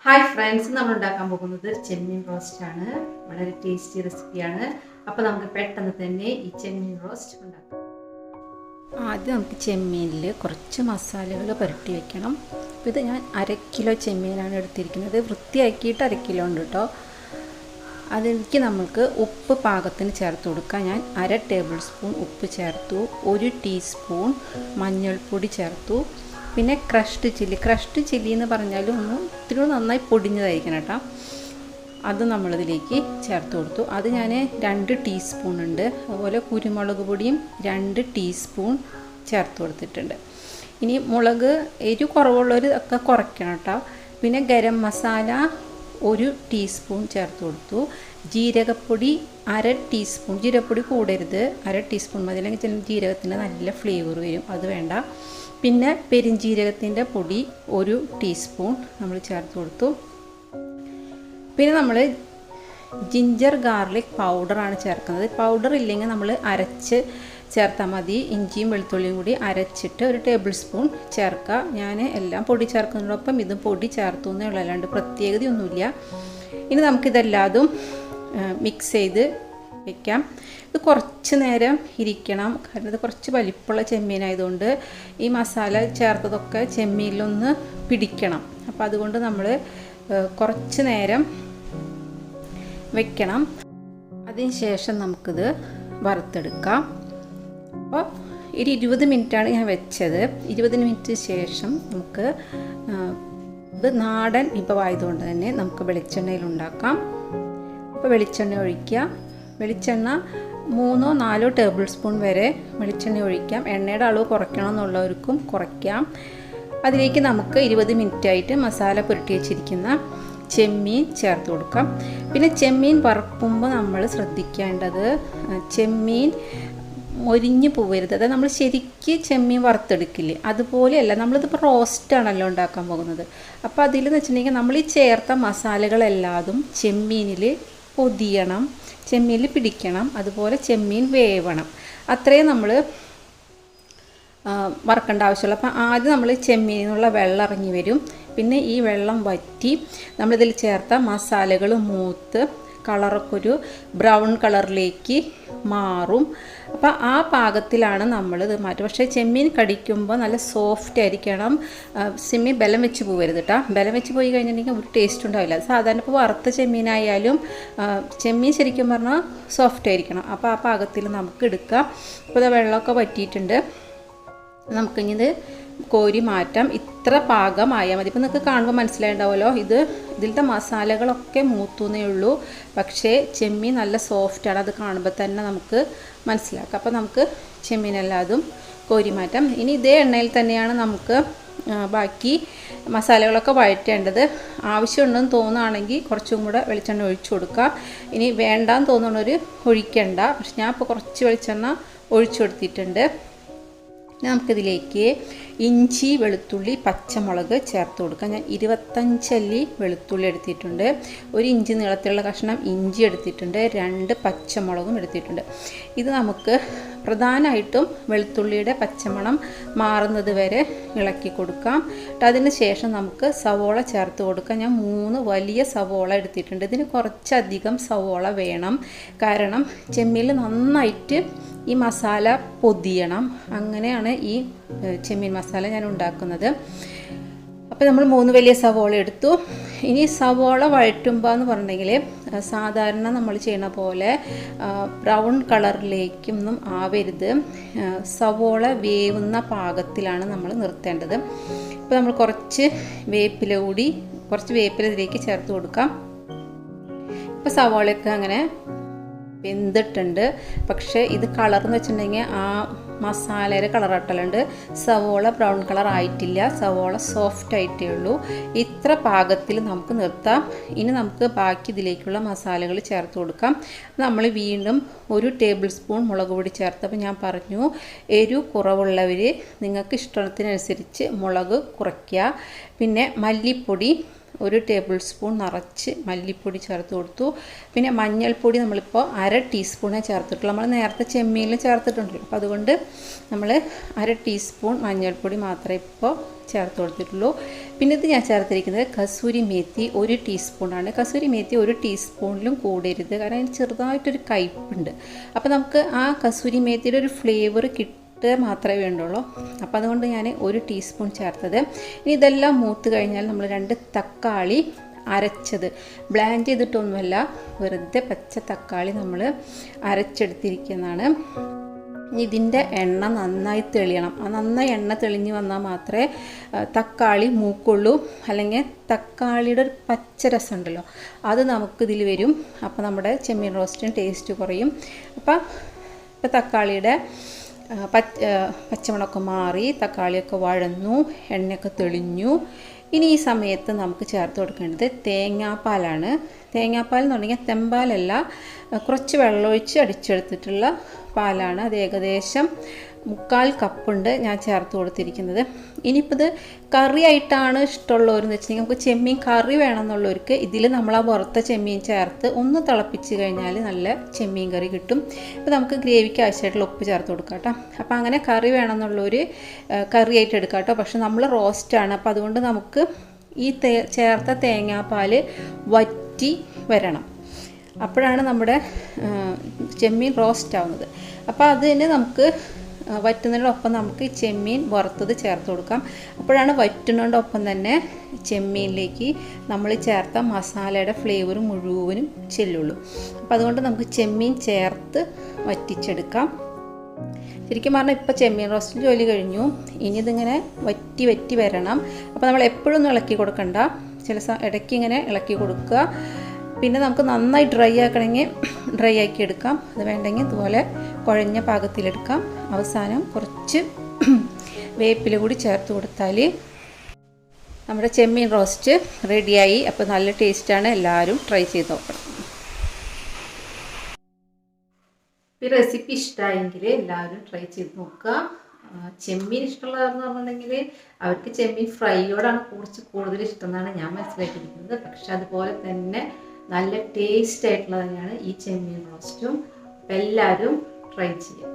Hi friends, നമ്മൾ ഉണ്ടാക്കാൻ പോകുന്നത് ചെമ്മീൻ റോസ്റ്റ് ആണ്. വളരെ ടേസ്റ്റി റെസിപ്പിയാണ്. അപ്പോൾ നമുക്ക് പെട്ടെന്ന് തന്നെ ഈ ചെമ്മീൻ റോസ്റ്റ് ഉണ്ടാക്കാം. ആദ്യം നമുക്ക് ചെമ്മീനിൽ കുറച്ച് മസാലകൾ പുരട്ടി വെക്കണം. അപ്പോൾ ഇത് ഞാൻ 1/2 കിലോ ചെമ്മീനാണ് എടുത്തിരിക്കുന്നത്. വൃത്തിയാക്കിയിട്ട് 1/2 കിലോ ഉണ്ട് കേട്ടോ. അതിലേക്ക് നമുക്ക് ഉപ്പ് പാകത്തിന് ചേർത്ത് കൊടുക്കാം. ഞാൻ 1/2 ടേബിൾ സ്പൂൺ ഉപ്പ് ചേർത്തു, 1 ടീസ്പൂൺ മഞ്ഞൾപ്പൊടി ചേർത്തു, പിന്നെ ക്രഷ്ഡ് ചില്ലി എന്ന് പറഞ്ഞാൽ ഇത്തിരി നന്നായി പൊടിഞ്ഞതായിരിക്കണം കേട്ടോ. അത് നമ്മളിതിലേക്ക് ചേർത്ത് കൊടുത്തു. അത് ഞാൻ 2 ടീസ്പൂൺ ഉണ്ട്. അതുപോലെ കുരുമുളക് പൊടിയും 2 ടീസ്പൂൺ ചേർത്ത് കൊടുത്തിട്ടുണ്ട്. ഇനി മുളക് എരിവ് കുറവുള്ളവർ ഒക്കെ കുറയ്ക്കണം കേട്ടോ. പിന്നെ ഗരം മസാല 1 ടീസ്പൂൺ ചേർത്ത് കൊടുത്തു. ജീരകപ്പൊടി 1/2 ടീസ്പൂൺ. ജീരകപ്പൊടി കൂടരുത്, 1/2 ടീസ്പൂൺ മതി, അല്ലെങ്കിൽ ചില ജീരകത്തിന് നല്ല ഫ്ലേവർ വരും, അത് വേണ്ട. പിന്നെ പെരിഞ്ജീരകത്തിൻ്റെ പൊടി 1 ടീസ്പൂൺ നമ്മൾ ചേർത്ത് കൊടുത്തു. പിന്നെ നമ്മൾ ജിഞ്ചർ ഗാർലിക് പൗഡറാണ് ചേർക്കുന്നത്. പൗഡർ ഇല്ലെങ്കിൽ നമ്മൾ അരച്ച് ചേർത്താൽ മതി. ഇഞ്ചിയും വെളുത്തുള്ളിയും കൂടി അരച്ചിട്ട് 1 ടേബിൾ സ്പൂൺ ചേർക്കുക. ഞാൻ എല്ലാം പൊടി ചേർക്കുന്നതിനോടൊപ്പം ഇതും പൊടി ചേർത്തു എന്നേ ഉള്ളൂ, അല്ലാണ്ട് പ്രത്യേകതയൊന്നുമില്ല. ഇനി നമുക്കിതെല്ലാതും മിക്സ് ചെയ്ത് വയ്ക്കാം. ഇത് കുറച്ച് നേരം ഇരിക്കണം, കാരണം ഇത് കുറച്ച് വലിപ്പമുള്ള ചെമ്മീനായതുകൊണ്ട് ഈ മസാല ചേർത്തതൊക്കെ ചെമ്മീനിലൊന്ന് പിടിക്കണം. അപ്പോൾ അതുകൊണ്ട് നമ്മൾ കുറച്ച് നേരം വെക്കണം. അതിന് ശേഷം നമുക്കിത് വറുത്തെടുക്കാം. അപ്പോൾ ഒരു 20 മിനിറ്റാണ് ഞാൻ വെച്ചത്. 20 മിനിറ്റ് ശേഷം നമുക്ക് ഇത് നാടൻ വിഭവമായതുകൊണ്ട് തന്നെ നമുക്ക് വെളിച്ചെണ്ണയിൽ ഉണ്ടാക്കാം. അപ്പോൾ വെളിച്ചെണ്ണ ഒഴിക്കുക. വെളിച്ചെണ്ണ 3-4 ടേബിൾ സ്പൂൺ വരെ വെളിച്ചെണ്ണ ഒഴിക്കാം. എണ്ണയുടെ അളവ് കുറയ്ക്കണം എന്നുള്ളവർക്കും കുറയ്ക്കാം. അതിലേക്ക് നമുക്ക് 20 മിനിറ്റായിട്ട് മസാല പുരട്ടി വെച്ചിരിക്കുന്ന ചെമ്മീൻ ചേർത്ത് കൊടുക്കാം. പിന്നെ ചെമ്മീൻ വറുക്കുമ്പോൾ നമ്മൾ ശ്രദ്ധിക്കേണ്ടത് ചെമ്മീൻ മൊരിഞ്ഞ് പോവരുത്. അതായത് നമ്മൾ ശരിക്ക് ചെമ്മീൻ വറുത്തെടുക്കില്ലേ, അതുപോലെയല്ല. നമ്മളിതിപ്പോൾ റോസ്റ്റാണല്ലോ ഉണ്ടാക്കാൻ പോകുന്നത്. അപ്പോൾ അതിലെന്ന് വെച്ചിട്ടുണ്ടെങ്കിൽ നമ്മൾ ഈ ചേർത്ത മസാലകളെല്ലാതും ചെമ്മീനിൽ പൊതിയണം, ചെമ്മീനിൽ പിടിക്കണം, അതുപോലെ ചെമ്മീൻ വേവണം. അത്രയും നമ്മൾ വറുക്കേണ്ട ആവശ്യമുള്ളൂ. അപ്പോൾ ആദ്യം നമ്മൾ ചെമ്മീനിൽ നിന്നുള്ള വെള്ളം ഇറങ്ങി വരും. പിന്നെ ഈ വെള്ളം വറ്റി നമ്മളിതിൽ ചേർത്ത മസാലകൾ മൂത്ത് കളറൊക്കെ ഒരു ബ്രൗൺ കളറിലേക്ക് മാറും. അപ്പോൾ ആ പാകത്തിലാണ് നമ്മളിത് മാറ്റും. പക്ഷേ ചെമ്മീൻ കടിക്കുമ്പോൾ നല്ല സോഫ്റ്റ് ആയിരിക്കണം. ചെമ്മീൻ ബലം വെച്ച് പോകരുത് കേട്ടോ. ബലം വെച്ച് പോയി കഴിഞ്ഞിട്ടുണ്ടെങ്കിൽ ഒരു ടേസ്റ്റ് ഉണ്ടാവില്ല. സാധാരണ ഇപ്പോൾ വറുത്ത ചെമ്മീനായാലും ചെമ്മീൻ ശരിക്കും പറഞ്ഞാൽ സോഫ്റ്റ് ആയിരിക്കണം. അപ്പോൾ ആ പാകത്തിൽ നമുക്ക് എടുക്കാം. ഇപ്പോൾ ഇത് വെള്ളമൊക്കെ വറ്റിയിട്ടുണ്ട്. നമുക്കിത് കോരി മാറ്റാം. ഇത്ര പാകമായാൽ മതി. ഇപ്പോൾ നിങ്ങൾക്ക് കാണുമ്പോൾ മനസ്സിലായിട്ടുണ്ടാവുമല്ലോ, ഇതിലത്തെ മസാലകളൊക്കെ മൂത്തുന്നേ ഉള്ളൂ, പക്ഷേ ചെമ്മീൻ നല്ല സോഫ്റ്റാണ്. അത് കാണുമ്പോൾ തന്നെ നമുക്ക് മനസ്സിലാക്കാം. അപ്പോൾ നമുക്ക് ചെമ്മീനെല്ലാതും കോരി മാറ്റാം. ഇനി ഇതേ എണ്ണയിൽ തന്നെയാണ് നമുക്ക് ബാക്കി മസാലകളൊക്കെ വഴറ്റേണ്ടത്. ആവശ്യമുണ്ടെന്ന് തോന്നുകയാണെങ്കിൽ കുറച്ചും കൂടെ വെളിച്ചെണ്ണ ഒഴിച്ചു കൊടുക്കുക. ഇനി വേണ്ടാന്ന് തോന്നുന്നവർ ഒഴിക്കണ്ട. പക്ഷെ ഞാൻ ഇപ്പോൾ കുറച്ച് വെളിച്ചെണ്ണ ഒഴിച്ചു കൊടുത്തിട്ടുണ്ട്. നമുക്കിതിലേക്ക് ഇഞ്ചി, വെളുത്തുള്ളി, പച്ചമുളക് ചേർത്ത് കൊടുക്കാം. ഞാൻ 25 അല്ലി വെളുത്തുള്ളി എടുത്തിട്ടുണ്ട്, 1 ഇഞ്ച് നീളത്തിലുള്ള കഷ്ണം ഇഞ്ചി എടുത്തിട്ടുണ്ട്, 2 പച്ചമുളകും എടുത്തിട്ടുണ്ട്. ഇത് നമുക്ക് പ്രധാനമായിട്ടും വെളുത്തുള്ളിയുടെ പച്ചമണം മാറുന്നത് വരെ ഇളക്കി കൊടുക്കാം. അതിന് ശേഷം നമുക്ക് സവോള ചേർത്ത് കൊടുക്കാം. ഞാൻ 3 വലിയ സവോള എടുത്തിട്ടുണ്ട്. ഇതിന് കുറച്ചധികം സവോള വേണം, കാരണം ചെമ്മീനിൽ നന്നായിട്ട് ഈ മസാല പൊതിയണം. അങ്ങനെയാണ് ഈ ചെമ്മീൻ മസാല ഞാൻ ഉണ്ടാക്കുന്നത്. അപ്പോൾ നമ്മൾ 3 വലിയ സവോള എടുത്തു. ഇനി സവോള വഴറ്റുമ്പോൾ എന്ന് പറഞ്ഞിട്ടുണ്ടെങ്കിൽ സാധാരണ നമ്മൾ ചെയ്യുന്ന പോലെ ബ്രൗൺ കളറിലേക്കൊന്നും ആവരുത്. സവോള വേവുന്ന പാകത്തിലാണ് നമ്മൾ നിർത്തേണ്ടത്. ഇപ്പോൾ നമ്മൾ കുറച്ച് വേപ്പില ഇതിലേക്ക് ചേർത്ത് കൊടുക്കാം. ഇപ്പോൾ സവോളയൊക്കെ അങ്ങനെ വെന്തിട്ടുണ്ട്. പക്ഷേ ഇത് കളർന്ന് വെച്ചിട്ടുണ്ടെങ്കിൽ ആ മസാലയുടെ കളറാട്ടലുണ്ട്. സവോള ബ്രൗൺ കളർ ആയിട്ടില്ല, സവോള സോഫ്റ്റ് ആയിട്ടേ ഉള്ളൂ. ഇത്ര പാകത്തിൽ നമുക്ക് നിർത്താം. ഇനി നമുക്ക് ബാക്കി ഇതിലേക്കുള്ള മസാലകൾ ചേർത്ത് കൊടുക്കാം. നമ്മൾ വീണ്ടും 1 ടേബിൾ സ്പൂൺ മുളക് പൊടി ചേർത്തപ്പോൾ ഞാൻ പറഞ്ഞു, എരിവ് കുറവുള്ളവർ നിങ്ങൾക്ക് ഇഷ്ടത്തിനനുസരിച്ച് മുളക് കുറയ്ക്കുക. പിന്നെ മല്ലിപ്പൊടി 1 ടേബിൾ സ്പൂൺ നിറച്ച് മല്ലിപ്പൊടി ചേർത്ത് കൊടുത്തു. പിന്നെ മഞ്ഞൾപ്പൊടി നമ്മളിപ്പോൾ 1/2 ടീസ്പൂണേ ചേർത്തിട്ടുള്ളൂ. നമ്മൾ നേരത്തെ ചെമ്മീനിൽ ചേർത്തിട്ടുണ്ടല്ലോ. അപ്പോൾ അതുകൊണ്ട് നമ്മൾ 1/2 ടീസ്പൂൺ മഞ്ഞൾപ്പൊടി മാത്രമേ ഇപ്പോൾ ചേർത്ത് കൊടുത്തിട്ടുള്ളൂ. പിന്നെ ഇത് ഞാൻ ചേർത്തിരിക്കുന്നത് കസൂരി മേത്തി 1 ടീസ്പൂണാണ്. കസൂരി മേത്തി 1 ടീസ്പൂണിലും കൂടരുത്, കാരണം അതിന് ചെറുതായിട്ടൊരു കയ്പ്പുണ്ട്. അപ്പോൾ നമുക്ക് ആ കസൂരി മേത്തിയുടെ ഒരു ഫ്ലേവർ മാത്രമേ വേണ്ടുള്ളൂ. അപ്പോൾ അതുകൊണ്ട് ഞാൻ 1 ടീസ്പൂൺ ചേർത്തത്. ഇനി ഇതെല്ലാം മൂത്ത് കഴിഞ്ഞാൽ നമ്മൾ 2 തക്കാളി അരച്ചത്, ബ്ലാൻഡ് ചെയ്തിട്ടൊന്നുമല്ല, വെറുതെ പച്ച തക്കാളി നമ്മൾ അരച്ചെടുത്തിരിക്കുന്നതാണ്. ഇതിൻ്റെ എണ്ണ നന്നായി തെളിയണം. ആ നന്നായി എണ്ണ തെളിഞ്ഞ് വന്നാൽ മാത്രമേ തക്കാളി മൂക്കുള്ളൂ. അല്ലെങ്കിൽ തക്കാളിയുടെ ഒരു പച്ച രസം ഉണ്ടല്ലോ, അത് നമുക്കിതിൽ വരും. അപ്പോൾ നമ്മുടെ ചെമ്മീൻ റോസ്റ്റിന് ടേസ്റ്റ് കുറയും. അപ്പോൾ തക്കാളിയുടെ പച്ചമണമൊക്കെ മാറി, തക്കാളിയൊക്കെ വഴന്നു, എണ്ണയൊക്കെ തെളിഞ്ഞു. ഇനി ഈ സമയത്ത് നമുക്ക് ചേർത്ത് കൊടുക്കേണ്ടത് തേങ്ങാപ്പാലാണ്. തേങ്ങാപ്പാൽ എന്ന് പറഞ്ഞാൽ തെമ്പാലല്ല, കുറച്ച് വെള്ളമൊഴിച്ച് അടിച്ചെടുത്തിട്ടുള്ള പാലാണ്. അത് ഏകദേശം 3/4 കപ്പുണ്ട് ഞാൻ ചേർത്ത് കൊടുത്തിരിക്കുന്നത്. ഇനിയിപ്പോൾ ഇത് കറി ആയിട്ടാണ് ഇഷ്ടമുള്ളവരെന്ന് വെച്ചിട്ടുണ്ടെങ്കിൽ നമുക്ക് ചെമ്മീൻ കറി വേണമെന്നുള്ളവർക്ക് ഇതിൽ നമ്മൾ ആ വറുത്ത ചെമ്മീൻ ചേർത്ത് ഒന്ന് തിളപ്പിച്ച് കഴിഞ്ഞാൽ നല്ല ചെമ്മീൻ കറി കിട്ടും. ഇപ്പോൾ നമുക്ക് ഗ്രേവിക്ക് ആവശ്യമായിട്ടുള്ള ഉപ്പ് ചേർത്ത് കൊടുക്കാം കേട്ടോ. അപ്പോൾ അങ്ങനെ കറി വേണമെന്നുള്ളവർ കറിയായിട്ട് എടുക്കാം കേട്ടോ. പക്ഷെ നമ്മൾ റോസ്റ്റാണ്, അപ്പോൾ അതുകൊണ്ട് നമുക്ക് ഈ ചേർത്ത തേങ്ങാപ്പാൽ വറ്റി വരണം. അപ്പോഴാണ് നമ്മുടെ ചെമ്മീൻ റോസ്റ്റ് ആവുന്നത്. അപ്പോൾ അതിന് നമുക്ക് വറ്റുന്നതിനോടൊപ്പം നമുക്ക് ഈ ചെമ്മീൻ വറുത്തത് ചേർത്ത് കൊടുക്കാം. അപ്പോഴാണ് വറ്റുന്നതിനോടൊപ്പം തന്നെ ചെമ്മീനിലേക്ക് നമ്മൾ ചേർത്ത മസാലയുടെ ഫ്ലേവർ മുഴുവനും ചെല്ലുള്ളൂ. അപ്പോൾ അതുകൊണ്ട് നമുക്ക് ചെമ്മീൻ ചേർത്ത് വറ്റിച്ചെടുക്കാം. ശരിക്കും പറഞ്ഞാൽ ഇപ്പോൾ ചെമ്മീൻ റോസ്റ്റിൽ ജോലി കഴിഞ്ഞു. ഇനി ഇതിങ്ങനെ വറ്റി വരണം. അപ്പോൾ നമ്മൾ എപ്പോഴൊന്നും ഇളക്കി കൊടുക്കണ്ട, ഇടയ്ക്ക് ഇങ്ങനെ ഇളക്കി കൊടുക്കുക. പിന്നെ നമുക്ക് നന്നായി ഡ്രൈ ആക്കണമെങ്കിൽ ഡ്രൈ ആക്കി എടുക്കാം. അത് വേണ്ടെങ്കിൽ ഇതുപോലെ കുഴഞ്ഞ പാകത്തിലെടുക്കാം. അവസാനം കുറച്ച് വേപ്പില കൂടി ചേർത്ത് കൊടുത്താൽ നമ്മുടെ ചെമ്മീൻ റോസ്റ്റ് റെഡിയായി. അപ്പോൾ നല്ല ടേസ്റ്റാണ്, എല്ലാവരും ട്രൈ ചെയ്ത് നോക്കണം. ഈ റെസിപ്പി ഇഷ്ടമായെങ്കിൽ എല്ലാവരും ട്രൈ ചെയ്ത് നോക്കുക. ചെമ്മീൻ ഇഷ്ടമുള്ളതെന്ന് പറഞ്ഞിട്ടുണ്ടെങ്കിൽ അവർക്ക് ചെമ്മീൻ ഫ്രൈയോടാണ് കുറച്ച് കൂടുതൽ ഇഷ്ടം എന്നാണ് ഞാൻ മനസ്സിലാക്കിയിരിക്കുന്നത്. പക്ഷെ അതുപോലെ തന്നെ നല്ല ടേസ്റ്റ് ആയിട്ടുള്ളത് തന്നെയാണ് ഈ ചെമ്മീൻ റോസ്റ്റും. എല്ലാവരും ട്രൈ ചെയ്യാം.